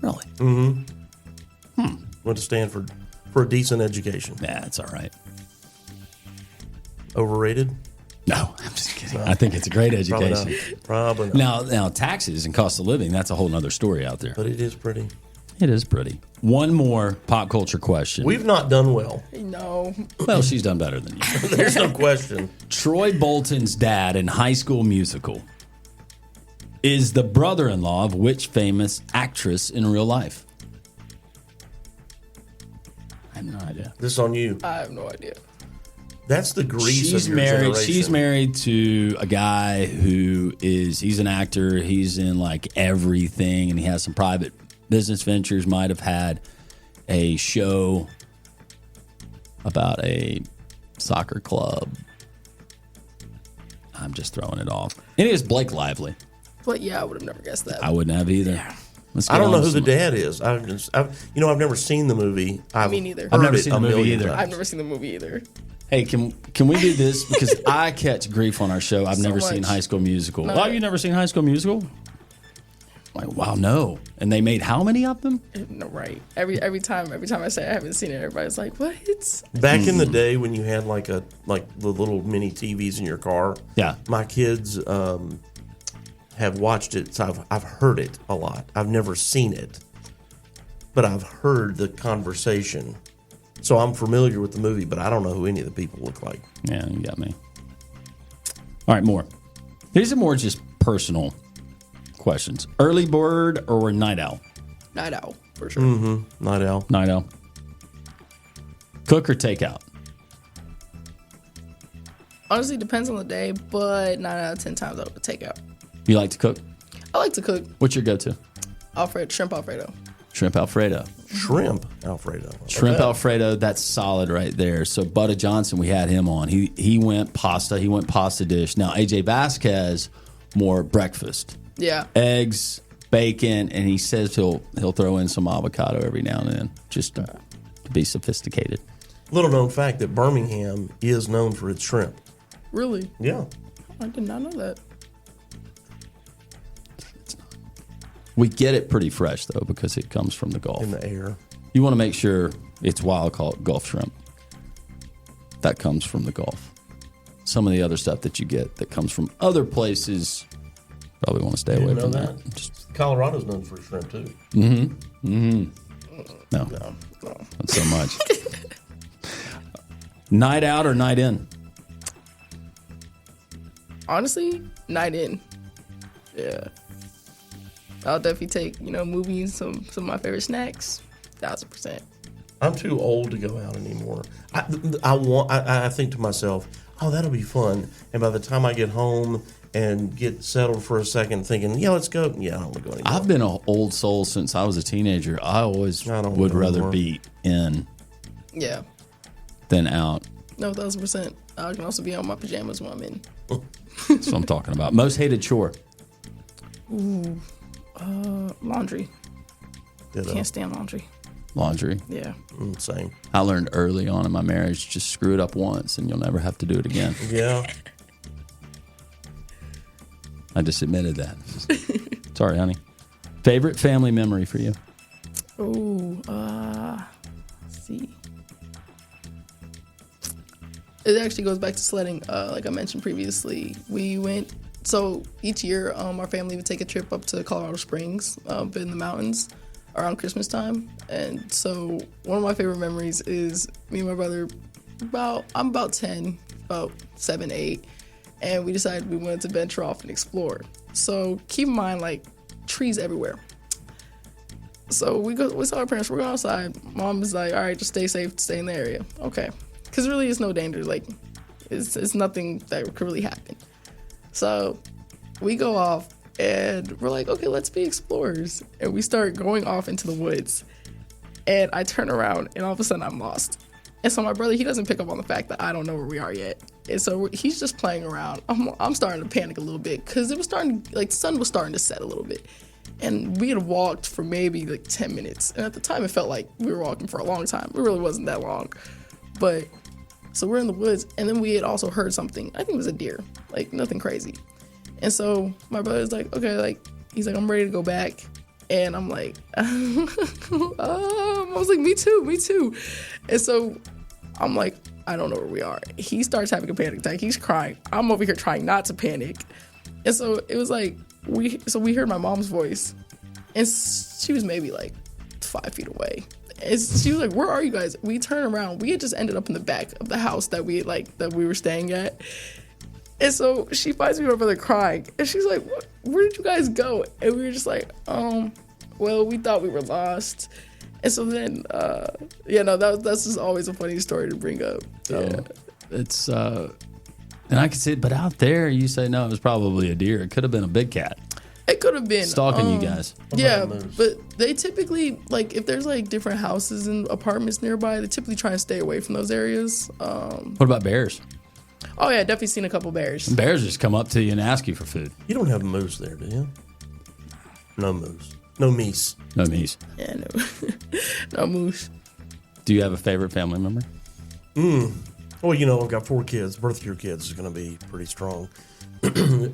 Really? Mm-hmm. Went to Stanford for a decent education. Yeah, it's all right. Overrated? No, I'm just kidding. I think it's a great education. Probably not. Now taxes and cost of living, that's a whole other story out there. But it is pretty. It is pretty. One more pop culture question. We've not done well. No. Well, she's done better than you. There's no question. Troy Bolton's dad in High School Musical. is the brother-in-law of which famous actress in real life? I have no idea. This is on you. I have no idea. That's the Grease She's of your married. generation. She's married to a guy he's an actor. He's in like everything, and he has some private business ventures. Might have had a show about a soccer club. I'm just throwing it off. And it is Blake Lively. But yeah, I would have never guessed that. I wouldn't have either. Yeah. I don't know who the dad is. I've never seen the movie. Me neither. I've never seen the movie either. I've never seen the movie either. Hey, can we do this? Because I catch grief on our show. I've never much. seen High School Musical. No. Oh, you've never seen High School Musical? Like, wow, no. And they made how many of them? No, right. Every time I say I haven't seen it, everybody's like, "What?" Back in the day when you had like the little mini TVs in your car. Yeah. My kids have watched it, so I've heard it a lot. I've never seen it, but I've heard the conversation. So I'm familiar with the movie, but I don't know who any of the people look like. Yeah, you got me. All right, more. These are more just personal questions. Early bird or night owl? Night owl, for sure. Mm-hmm. Night owl. Night owl. Cook or takeout? Honestly, depends on the day, but 9 out of 10 times I would take out. You like to cook? I like to cook. What's your go-to? Shrimp Alfredo. Shrimp Alfredo. Shrimp Alfredo. Shrimp Alfredo, that's solid right there. So Butta Johnson, we had him on. He went pasta. He went pasta dish. Now AJ Vasquez, more breakfast. Yeah. Eggs, bacon, and he says he'll throw in some avocado every now and then just to be sophisticated. Little known fact that Birmingham is known for its shrimp. Really? Yeah. I did not know that. We get it pretty fresh, though, because it comes from the Gulf. In the air. You want to make sure it's wild caught Gulf shrimp. That comes from the Gulf. Some of the other stuff that you get that comes from other places, probably want to stay away from that. Just Colorado's known for shrimp, too. Mm-hmm. Mm-hmm. No. Not so much. Night out or night in? Honestly, night in. Yeah. I'll definitely take, movies, some of my favorite snacks, 1,000%. I'm too old to go out anymore. I think to myself, oh, that'll be fun. And by the time I get home and get settled for a second, thinking, yeah, let's go. Yeah, I don't want to go anymore. I've been an old soul since I was a teenager. I always would rather be in than out. No, 1,000%. I can also be on my pajamas when I'm in. That's what I'm talking about. Most hated chore? Ooh. Laundry. Ditto. Can't stand laundry. Laundry? Yeah. Same. I learned early on in my marriage, just screw it up once and you'll never have to do it again. Yeah. I just admitted that. Sorry, honey. Favorite family memory for you? Ooh, let's see. It actually goes back to sledding. Like I mentioned previously, we went. So each year, our family would take a trip up to Colorado Springs, up in the mountains, around Christmas time. And so one of my favorite memories is me and my brother. I'm about 10, about 7, 8, and we decided we wanted to venture off and explore. So keep in mind, like, trees everywhere. So we saw our parents. We're going outside. Mom was like, "All right, just stay safe, stay in the area." Okay, because really, it's no danger. Like, it's nothing that could really happen. So we go off and we're like, okay, let's be explorers. And we start going off into the woods. And I turn around and all of a sudden I'm lost. And so my brother, he doesn't pick up on the fact that I don't know where we are yet. And so he's just playing around. I'm starting to panic a little bit because it was starting, like, the sun was starting to set a little bit. And we had walked for maybe like 10 minutes. And at the time it felt like we were walking for a long time. It really wasn't that long. But so we're in the woods, and then we had also heard something. I think it was a deer, like nothing crazy. And so my brother's like, okay, like, he's like, I'm ready to go back. And I'm like, I was like, me too. And so I'm like, I don't know where we are. He starts having a panic attack. He's crying. I'm over here trying not to panic. And so it was like, we heard my mom's voice, and she was maybe like 5 feet away. And she was like, where are you guys? We turn around. We had just ended up in the back of the house that we were staying at. And so she finds me and my brother crying. And she's like, where did you guys go? And we were just like, well, we thought we were lost. And so then, that's just always a funny story to bring up. Yeah. It's, and I can see it, but out there, you say, no, it was probably a deer. It could have been a big cat. It could have been. Stalking you guys. Yeah, but they typically, like, if there's, like, different houses and apartments nearby, they typically try and stay away from those areas. What about bears? Oh, yeah, definitely seen a couple bears. Bears just come up to you and ask you for food. You don't have moose there, do you? No moose. No meese. No meese. Yeah, no. No moose. Do you have a favorite family member? Well, I've got 4 kids. Birth of your kids is going to be pretty strong.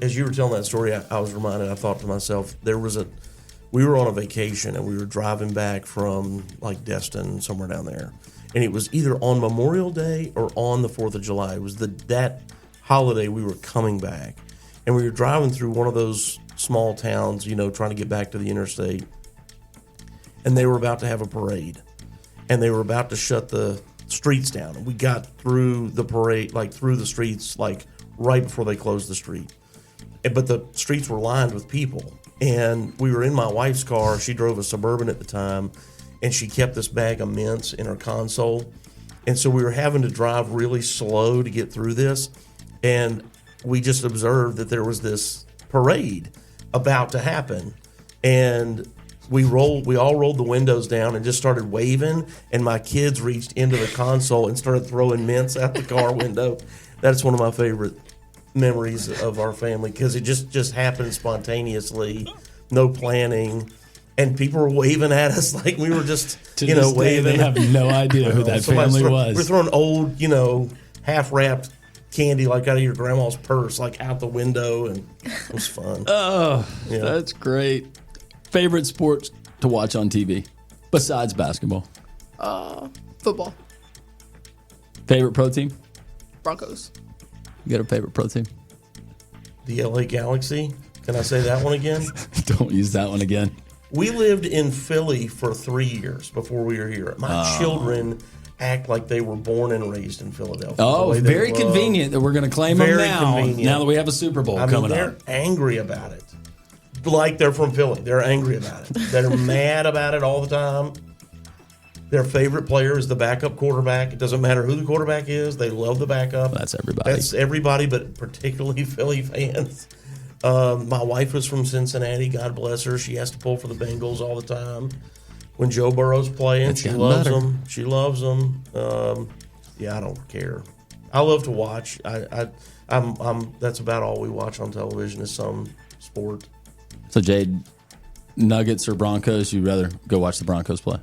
As you were telling that story, I was reminded, I thought to myself, we were on a vacation and we were driving back from like Destin, somewhere down there. And it was either on Memorial Day or on the 4th of July. It was that holiday we were coming back. And we were driving through one of those small towns, trying to get back to the interstate. And they were about to have a parade. And they were about to shut the streets down. And we got through the parade, like through the streets, like right before they closed the street. But the streets were lined with people. And we were in my wife's car. She drove a Suburban at the time. And she kept this bag of mints in her console. And so we were having to drive really slow to get through this. And we just observed that there was this parade about to happen. And we all rolled the windows down and just started waving. And my kids reached into the console and started throwing mints out the car window. That's one of my favorite memories of our family because it just happened spontaneously, no planning. And people were waving at us like we were just, waving. They have no idea who that family was. We're throwing old, half-wrapped candy like out of your grandma's purse, like out the window, and it was fun. Oh, yeah. That's great. Favorite sports to watch on TV besides basketball? Football. Favorite pro team? Broncos. You got a favorite pro team? The LA Galaxy. Can I say that one again? Don't use that one again. We lived in Philly for 3 years before we were here. My children act like they were born and raised in Philadelphia. Oh, very convenient that we're going to claim them now. Convenient. Now that we have a Super Bowl coming they're up. They're angry about it. Like they're from Philly. They're angry about it. They're mad about it all the time. Their favorite player is the backup quarterback. It doesn't matter who the quarterback is. They love the backup. That's everybody. That's everybody, but particularly Philly fans. My wife was from Cincinnati. God bless her. She has to pull for the Bengals all the time. When Joe Burrow's playing, she loves him. She loves him. I don't care. I love to watch. I'm. That's about all we watch on television is some sport. So, Jade, Nuggets or Broncos? You'd rather go watch the Broncos play?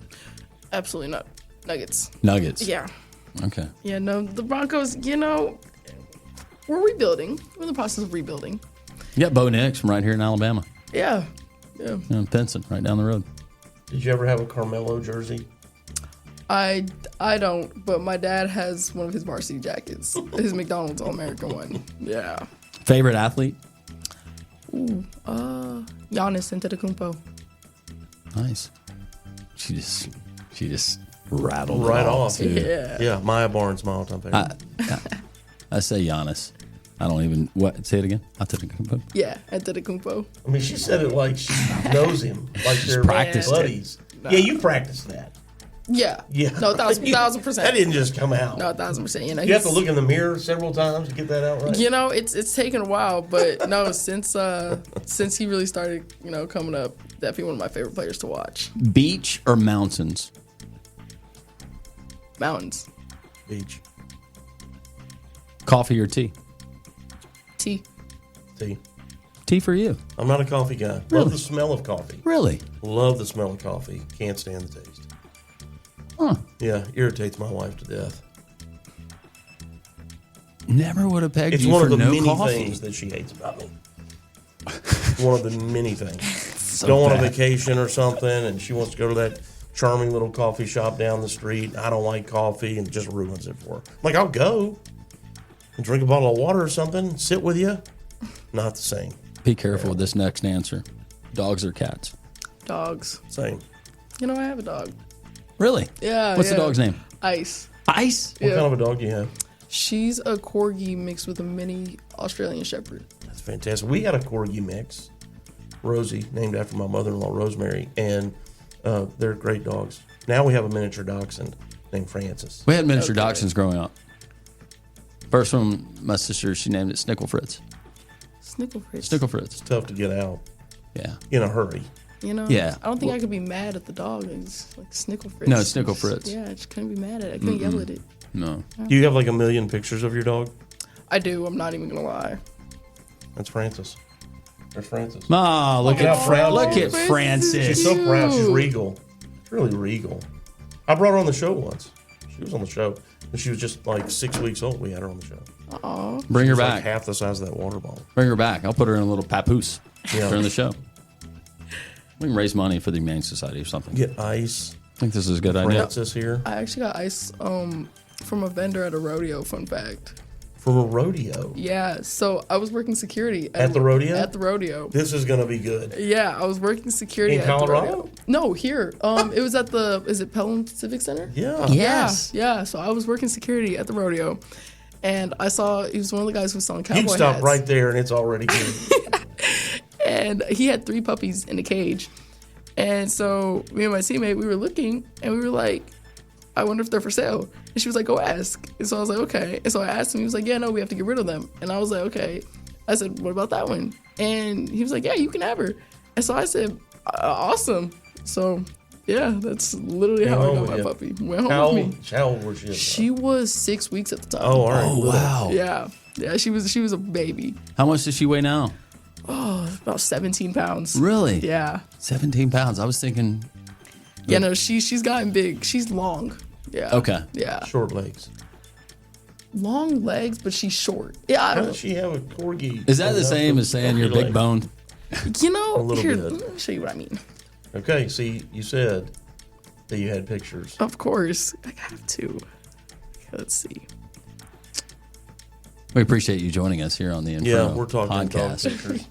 Absolutely not. Nuggets. Nuggets. Yeah. Okay. Yeah. No, the Broncos. We're rebuilding. We're in the process of rebuilding. You got Bo Nix from right here in Alabama. Yeah. Pinson, right down the road. Did you ever have a Carmelo jersey? I don't, but my dad has one of his varsity jackets. His McDonald's All-American one. Yeah. Favorite athlete? Ooh, Giannis Antetokounmpo. Nice. She just rattled right it off. Yeah. Yeah, Miyah Barnes, my all-time favorite. I say Giannis. I don't even say it again. Antetokounmpo. Yeah, Antetokounmpo. I mean, she said it like she knows him, like they're buddies. No. Yeah, you practiced that. Yeah. Yeah. No, 1,000%. That didn't just come out. No, 1,000%. You have to look in the mirror several times to get that out right. It's taken a while, but no, since he really started, coming up, definitely one of my favorite players to watch. Beach or mountains? Mountains. Beach. Coffee or tea? Tea. Tea for you. I'm not a coffee guy. Really? Love the smell of coffee. Really? Love the smell of coffee. Can't stand the taste. Huh. Yeah, irritates my wife to death. Never would have pegged it's you one for of the no many coffee. things that she hates about me. One of the many things. So Go on a bad. vacation or something, and she wants to go to that charming little coffee shop down the street. I don't like coffee, and just ruins it for her. I'm like, I'll go and drink a bottle of water or something, sit with you. Not the same. Be careful with this next answer. Dogs or cats? Dogs. Same. I have a dog. Really? Yeah. What's the dog's name? Ice. Ice? What kind of a dog do you have? She's a corgi mixed with a mini Australian Shepherd. That's fantastic. We had a corgi mix, Rosie, named after my mother-in-law, Rosemary, and they're great dogs. Now we have a miniature dachshund named Francis. We had miniature dachshunds growing up. First one, my sister, she named it Snickle Fritz. Snickle Fritz. Snickle Fritz. It's tough to get out. Yeah. In a hurry. You know? Yeah. I don't think I could be mad at the dog. It's like Snickle Fritz. No, Snickle Fritz. Yeah, I just couldn't be mad at it. I couldn't yell at it. No. Do you have like a million pictures of your dog? I do. I'm not even going to lie. That's Francis. There's Francis. Oh, look at Francis. She's so proud. She's regal. She's really regal. I brought her on the show once. She was on the show. And she was just like 6 weeks old. We had her on the show. Aw. Bring her She was back. like half the size of that water bottle. Bring her back. I'll put her in a little papoose during the show. We can raise money for the Humane Society or something. Get ice. I think this is a good idea. Francis here. I actually got ice from a vendor at a rodeo, fun fact. From a rodeo? Yeah, so I was working security. At the rodeo? At the rodeo. This is going to be good. Yeah, I was working security In at Colorado? the rodeo. No, here. It was at the, is it Pelham Civic Center? Yeah. Yes. Yeah, so I was working security at the rodeo. And I saw, he was one of the guys who was selling cowboy You can stop hats. right there and it's already good. And he had 3 puppies in a cage. And so me and my teammate, we were looking and we were like, I wonder if they're for sale. And she was like, go ask. And so I was like, okay. And so I asked him, he was like, yeah, no, we have to get rid of them. And I was like, okay. I said, what about that one? And he was like, yeah, you can have her. And so I said, awesome. So yeah, that's literally how I got my puppy. Went home with me. How old was she? She was 6 weeks at the time. Oh, all right. Oh, wow. Yeah, she was a baby. How much does she weigh now? Oh, about 17 pounds. Really? Yeah. 17 pounds. I was thinking. Yeah, no, she's gotten big. She's long. Yeah. Okay. Yeah. Short legs. Long legs, but she's short. Yeah, I How don't does she have a corgi? Is that the same as saying you're big boned? You know, A little here, bit. let me show you what I mean. Okay, see, you said that you had pictures. Of course. I have to. Okay, let's see. We appreciate you joining us here on the Inferno We're talking dog podcast. pictures.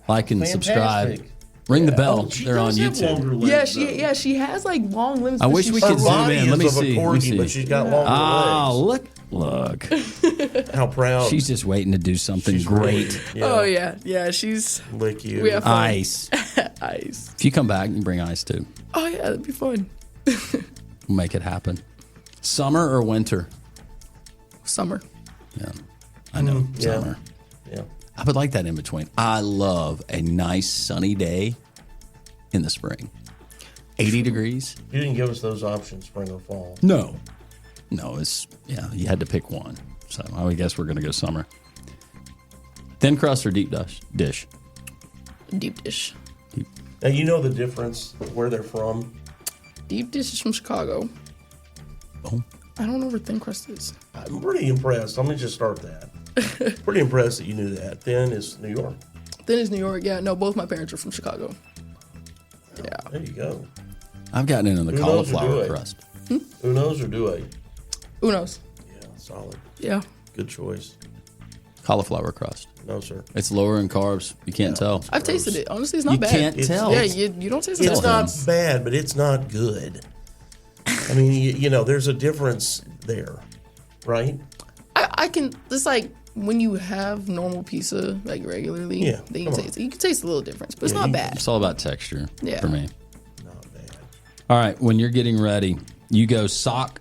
Like and Fantastic. subscribe. Ring the bell. Oh, she They're on does have YouTube. longer legs, Yeah, she has like long limbs. I but wish she's we Her could zoom body in. Let me is of a see. Let me corgi, see. but she's got longer Ah, legs. look. How proud. She's just waiting to do something She's great. really- Oh yeah, she's Lick you. we have fun. Ice. Ice. If you come back, you can bring ice too. Oh yeah, that'd be fun. We'll make it happen. Summer or winter? Summer. Yeah, I know. Yeah. Summer. Yeah. I would like that in between. I love a nice sunny day in the spring. 80 degrees? You didn't give us those options, spring or fall. No. No, you had to pick one. So I would guess we're going to go summer. Thin crust or deep dish? Deep dish. Now, you know the difference where they're from? Deep dish is from Chicago. Oh. I don't know where thin crust is. I'm pretty impressed. Let me just start that. Pretty impressed that you knew that. Thin is New York. Thin is New York. Yeah, no, both my parents are from Chicago. Yeah. There you go. I've gotten into the Who knows or do cauliflower it? crust. Uno's or do I? Uno's. Yeah, solid. Yeah. Good choice. Cauliflower crust. No, sir. It's lower in carbs. You can't tell. I've tasted it. Honestly, it's not You bad. can't tell. Yeah, you don't taste it. It's at all. not bad, but it's not good. I mean, you know, there's a difference there, right? I can. It's like when you have normal pizza like regularly. Yeah, Then you come can on. taste it. You can taste a little difference, but it's not bad. It's all about texture Yeah. for me. Not bad. All right, when you're getting ready, you go sock,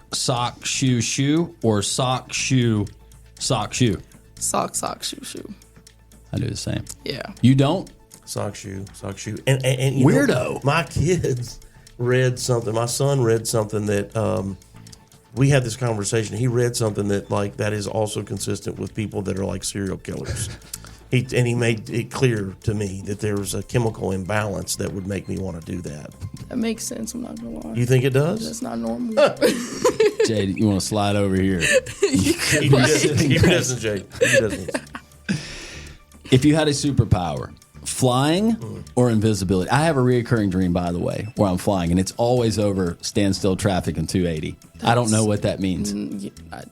shoe, or sock, shoe. Sock, shoe. I do the same. Yeah. You don't? Sock shoe. And you Weirdo. know, my kids read something. My son read something that we had this conversation. He read something that is also consistent with people that are like serial killers. He made it clear to me that there was a chemical imbalance that would make me want to do that. That makes sense. I'm not gonna lie. You think it does? That's not normal. Jade, you want to slide over here? Keep your distance, Jade. Keep your distance. If you had a superpower, flying or invisibility? I have a reoccurring dream, by the way, where I'm flying, and it's always over standstill traffic in 280. I don't know what that means. I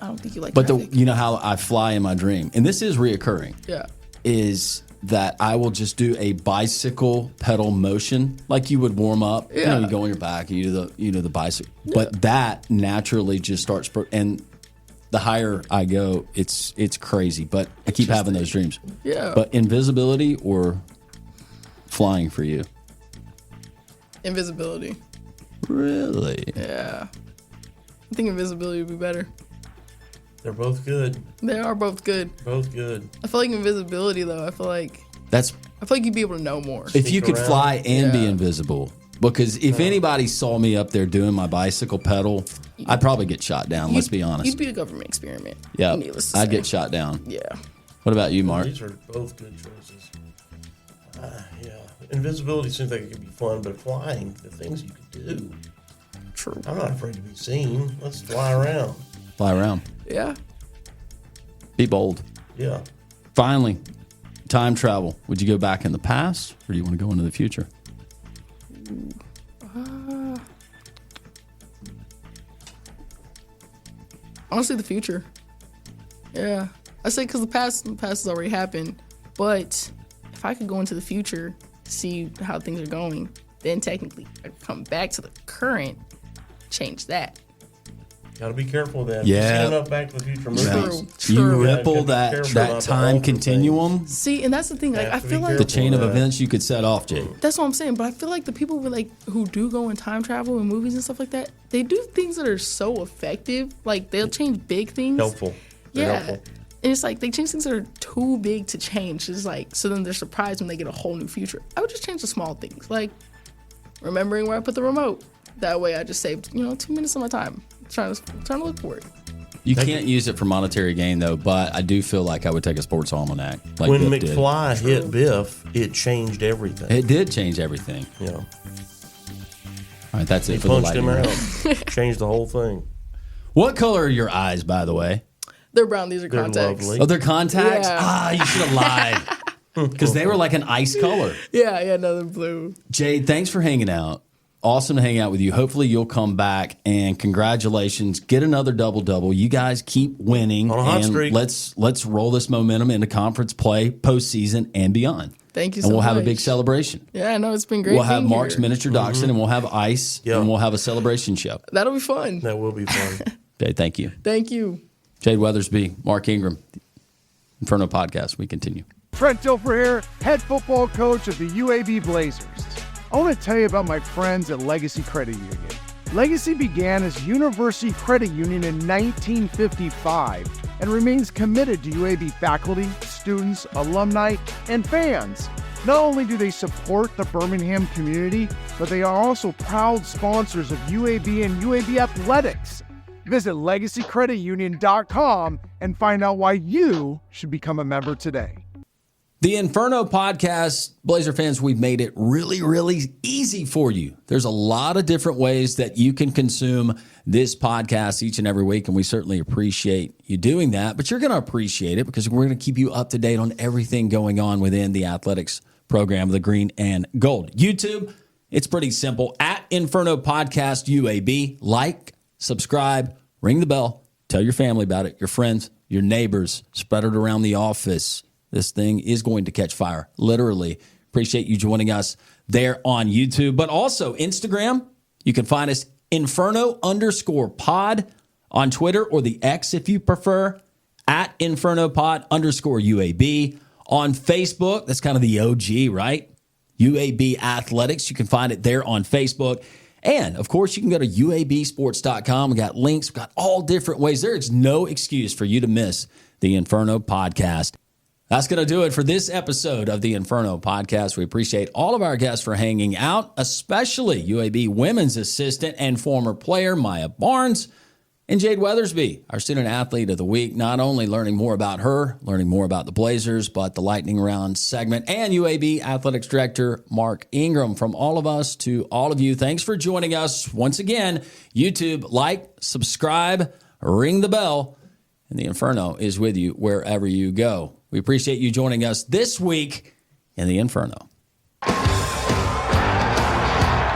don't think you like But traffic. you know how I fly in my dream, and this is reoccurring. Yeah. Is that I will just do a bicycle pedal motion like you would warm up. Yeah. You go on your back, you do the bicycle, but that naturally just starts and the higher I go, it's crazy. But I keep having those dreams. Yeah. But invisibility or flying for you? Invisibility. Really? Yeah. I think invisibility would be better. They're both good. They are both good. Both good. I feel like invisibility, though, I feel like you'd be able to know more. If you could fly and be Yeah. invisible. Because if anybody saw me up there doing my bicycle pedal, I'd probably get shot down, let's be honest. You'd be a government experiment. Yeah, Needless to I'd say. get shot down. Yeah. What about you, Mark? These are both good choices. Yeah. Invisibility seems like it could be fun, but flying, the things you could do. True. I'm not afraid to be seen. Let's fly around. Fly around. Yeah. Be bold. Yeah. Finally, time travel. Would you go back in the past or do you want to go into the future? Honestly, the future. Yeah. I say because the past has already happened. But if I could go into the future, see how things are going, then technically I could come back to the current, change that. Got to be careful of that. Yeah. You've seen enough Back to the Future movies. True. You ripple Yeah, that careful that not to time alter continuum, See, and that's the thing. Like, I feel like the chain of events you could set off, Jade. that's what I'm saying. But I feel like the people who do go in time travel in movies and stuff like that, they do things that are so effective. Like they'll change big things. Helpful. They're Yeah. helpful. And it's like they change things that are too big to change. It's like so then they're surprised when they get a whole new future. I would just change the small things, like remembering where I put the remote. That way I just saved 2 minutes of my time trying to look for it. You can't use it for monetary gain though, but I do feel like I would take a sports almanac. Like When Biff did. McFly hit Biff, it changed everything. It did change everything. Yeah. All right, that's He it for the punched lightning him round. out. Changed the whole thing. What color are your eyes, by the way? They're brown. These are They're contacts. lovely. Oh, they're contacts? Yeah. Ah, you should have lied. Because they were like an ice color. Yeah, no, they're blue. Jade, thanks for hanging out. Awesome to hang out with you. Hopefully you'll come back, and congratulations. Get another double-double. You guys keep winning. On a hot and streak. let's roll this momentum into conference play, postseason, and beyond. Thank you And so we'll have a much. big celebration. Yeah, no, it's been great. We'll have being Mark's here. miniature dachshund, and we'll have ice, Yeah. and we'll have a celebration show. That'll be fun. That will be fun. Jade, thank you. Thank you. Jade Weathersby, Mark Ingram, Inferno Podcast. We continue. Trent Dilfer here, head football coach of the UAB Blazers. I want to tell you about my friends at Legacy Credit Union. Legacy began as University Credit Union in 1955 and remains committed to UAB faculty, students, alumni, and fans. Not only do they support the Birmingham community, but they are also proud sponsors of UAB and UAB athletics. Visit LegacyCreditUnion.com and find out why you should become a member today. The Inferno Podcast, Blazer fans, we've made it really, really easy for you. There's a lot of different ways that you can consume this podcast each and every week, and we certainly appreciate you doing that. But you're going to appreciate it because we're going to keep you up to date on everything going on within the athletics program, the green and gold. YouTube, it's pretty simple. At Inferno Podcast UAB, like, subscribe, ring the bell, tell your family about it, your friends, your neighbors, spread it around the office. This thing is going to catch fire, literally. Appreciate you joining us there on YouTube, but also Instagram. You can find us Inferno_pod on Twitter, or the X if you prefer, at InfernoPod_UAB. On Facebook, that's kind of the OG, right? UAB Athletics. You can find it there on Facebook. And, of course, you can go to UABsports.com. We got links. We got all different ways. There is no excuse for you to miss the Inferno Podcast. That's going to do it for this episode of the Inferno Podcast. We appreciate all of our guests for hanging out, especially UAB women's assistant and former player Miyah Barnes and Jade Weathersby, our student athlete of the week. Not only learning more about her, learning more about the Blazers, but the lightning round segment, and UAB athletics director Mark Ingram. From all of us to all of you, thanks for joining us once again. YouTube, like, subscribe, ring the bell, and the Inferno is with you wherever you go. We appreciate you joining us this week in the Inferno.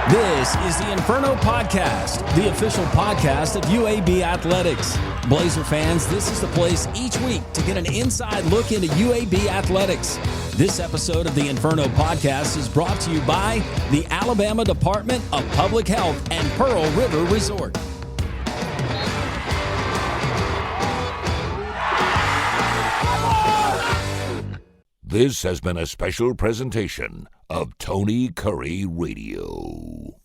This is the Inferno Podcast, the official podcast of UAB Athletics. Blazer fans, this is the place each week to get an inside look into UAB Athletics. This episode of the Inferno Podcast is brought to you by the Alabama Department of Public Health and Pearl River Resort. This has been a special presentation of Tony Curry Radio.